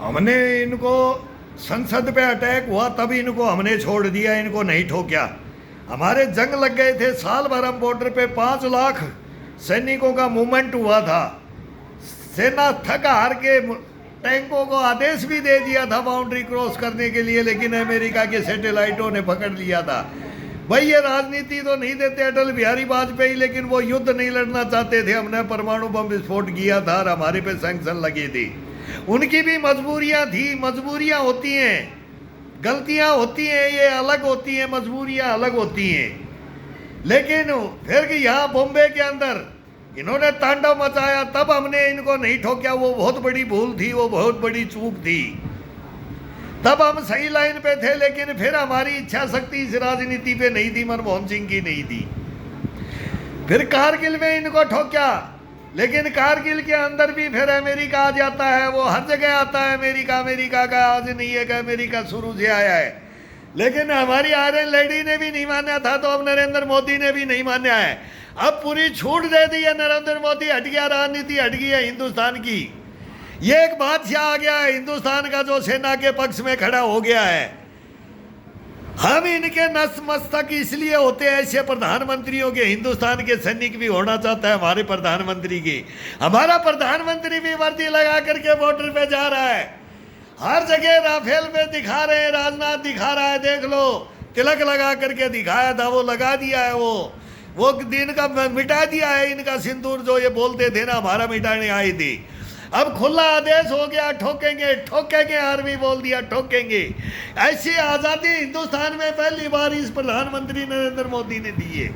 हमने इनको संसद पे अटैक हुआ तब इनको हमने छोड़ दिया, इनको नहीं ठोक्या। हमारे जंग लग गए थे, साल भर हम बॉर्डर पे 5 लाख सैनिकों का मूवमेंट हुआ था। सेना थक हार के टैंकों को आदेश भी दे दिया था बाउंड्री क्रॉस करने के लिए, लेकिन अमेरिका के सैटेलाइटों ने पकड़ लिया था। भाई ये राजनीति तो नहीं देते अटल बिहारी वाजपेयी, लेकिन वो युद्ध नहीं लड़ना चाहते थे। हमने परमाणु बम विस्फोट किया था और हमारे पे सैंक्शन लगी थी। उनकी भी मजबूरियां थी, मजबूरियां होती हैं, गलतियां होती हैं, ये अलग होती हैं, मजबूरियां अलग होती हैं। लेकिन फिर कि यहाँ बॉम्बे के अंदर इन्होंने तांडव मचाया, तब हमने इनको नहीं ठोकिया। वो बहुत बड़ी भूल थी, वो बहुत बड़ी चूक थी। तब हम सही लाइन पे थे, लेकिन फिर हमारी इच्छा शक्ति इस राजनीति पे नहीं थी, मनमोहन सिंह की नहीं थी। फिर कारगिल में इनको ठोक्या, लेकिन कारगिल के अंदर भी फिर अमेरिका आ जाता है। वो हर जगह आता है अमेरिका। अमेरिका का आज नहीं है कि अमेरिका शुरू से आया है, लेकिन हमारी आयरन लेडी ने भी नहीं माना था, तो अब नरेंद्र मोदी ने भी नहीं माना है। अब पूरी छूट दे दी है नरेंद्र मोदी, हट गया, राजनीति हट गई है हिंदुस्तान की। ये एक बादशाह आ गया है हिंदुस्तान का, जो सेना के पक्ष में खड़ा हो गया है। हम इनके नतमस्तक इसलिए होते हैं ऐसे प्रधानमंत्रियों के। हिंदुस्तान के सैनिक भी होना चाहता है हमारे प्रधानमंत्री की। हमारा प्रधानमंत्री भी वर्दी लगा करके बॉर्डर पे जा रहा है, हर जगह राफेल में दिखा रहे हैं, राजनाथ दिखा रहा है, देख लो, तिलक लगा करके दिखाया था, वो लगा दिया है। वो दिन का मिटा दिया है इनका सिंदूर, जो ये बोलते थे ना हमारा मिटाने आई थी। अब खुला आदेश हो गया, ठोकेंगे ठोकेंगे, आर्मी बोल दिया ठोकेंगे। ऐसी आज़ादी हिंदुस्तान में पहली बार इस प्रधानमंत्री नरेंद्र मोदी ने दी है,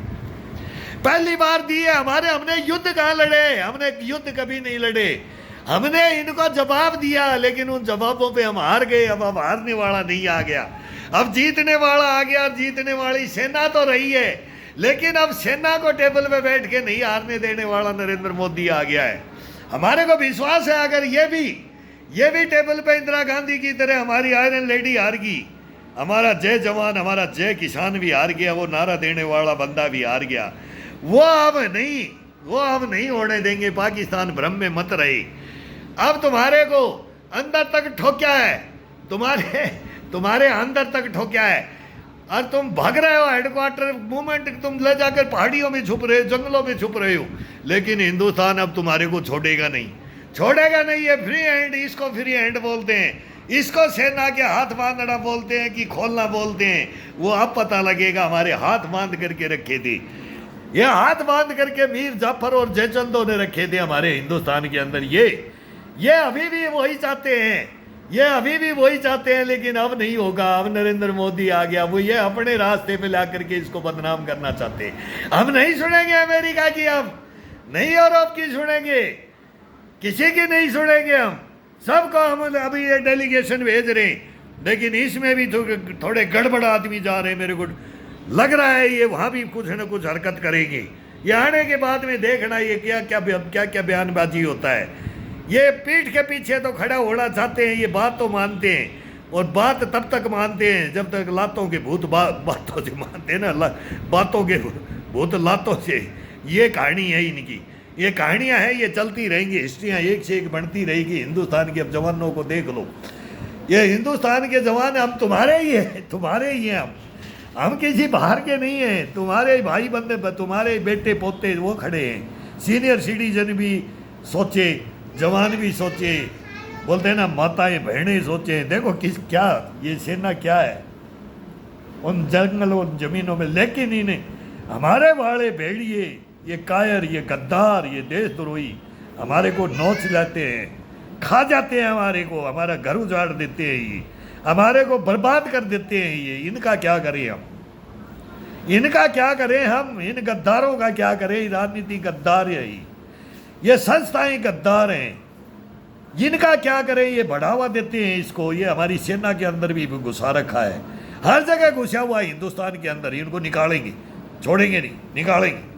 पहली बार दी है। हमने युद्ध कहाँ लड़े, हमने युद्ध कभी नहीं लड़े। हमने इनको जवाब दिया, लेकिन उन जवाबों पे हम हार गए। अब हारने वाला नहीं आ गया, अब जीतने वाला आ गया। और जीतने वाली सेना तो रही है, लेकिन अब सेना को टेबल पे बैठ के नहीं हारने देने वाला नरेंद्र मोदी आ गया है। हमारे को विश्वास है, अगर ये भी टेबल पे इंदिरा गांधी की तरह हमारी आयरन लेडी हार गई, हमारा जय जवान, हमारा जय किसान भी हार गया, वो नारा देने वाला बंदा भी हार गया, वो हम नहीं होने देंगे। पाकिस्तान भ्रम में मत रहे। अब तुम्हारे को अंदर तक ठोक्या है, तुम्हारे अंदर तक ठोक्या है, और तुम भाग रहे हो। हेडक्वार्टर मूवमेंट तुम ले जाकर पहाड़ियों में छुप रहे हो, जंगलों में छुप रहे हो, लेकिन हिंदुस्तान अब तुम्हारे को छोड़ेगा नहीं। ये फ्री हैंड, इसको फ्री हैंड बोलते हैं, इसको सेना के हाथ बांधना बोलते हैं कि खोलना बोलते हैं। वो अब पता लगेगा। हमारे हाथ बांध करके रखे थे, ये हाथ बांध करके मीर जाफर और जयचंदों ने रखे थे हमारे हिंदुस्तान के अंदर। ये अभी भी वही चाहते हैं, लेकिन अब नहीं होगा। अब नरेंद्र मोदी आ गया, वो ये अपने रास्ते पे ला करके इसको बदनाम करना चाहते हैं। हम नहीं सुनेंगे अमेरिका की, अब नहीं यूरोप की सुनेंगे, किसी की नहीं सुनेंगे। हम सबको हम अभी ये डेलीगेशन भेज रहे हैं, लेकिन इसमें भी थोड़े गड़बड़ आदमी जा रहे हैं। मेरे को लग रहा है ये वहाँ भी कुछ न कुछ हरकत करेंगे। ये आने के बाद में देखना ये क्या बयानबाजी होता है। ये पीठ के पीछे तो खड़ा होना चाहते हैं, ये बात तो मानते हैं, और बात तब तक मानते हैं जब तक लातों के भूत बातों से मानते हैं ना, बातों के भूत लातों से। ये कहानी है इनकी, ये कहानियाँ हैं, ये चलती रहेंगी, हिस्ट्रियाँ एक से एक बनती रहेगी। हिंदुस्तान के अब जवानों को देख लो, ये हिंदुस्तान के जवान हम तुम्हारे ही हैं। हम किसी बाहर के नहीं हैं, तुम्हारे भाई बंदे, तुम्हारे बेटे पोते वो खड़े हैं। सीनियर सिटीजन भी सोचे, जवान भी सोचे, बोलते हैं ना माताएं बहनें सोचे। देखो क्या ये सेना क्या है उन जंगलों जमीनों में, लेकिन इन्हें हमारे वाले भेड़िए, ये कायर, ये गद्दार, ये देशद्रोही हमारे को नोच लाते हैं, खा जाते हैं हमारे को, हमारा घर उजाड़ देते हैं, ये हमारे को बर्बाद कर देते हैं। ये इनका क्या करें हम, इन गद्दारों का क्या करें। राजनीति गद्दार है, ये संस्थाएं गद्दार हैं, जिनका क्या करें। ये बढ़ावा देते हैं इसको। ये हमारी सेना के अंदर भी घुसा रखा है, हर जगह घुसा हुआ है हिंदुस्तान के अंदर। इनको निकालेंगे, छोड़ेंगे नहीं, निकालेंगे।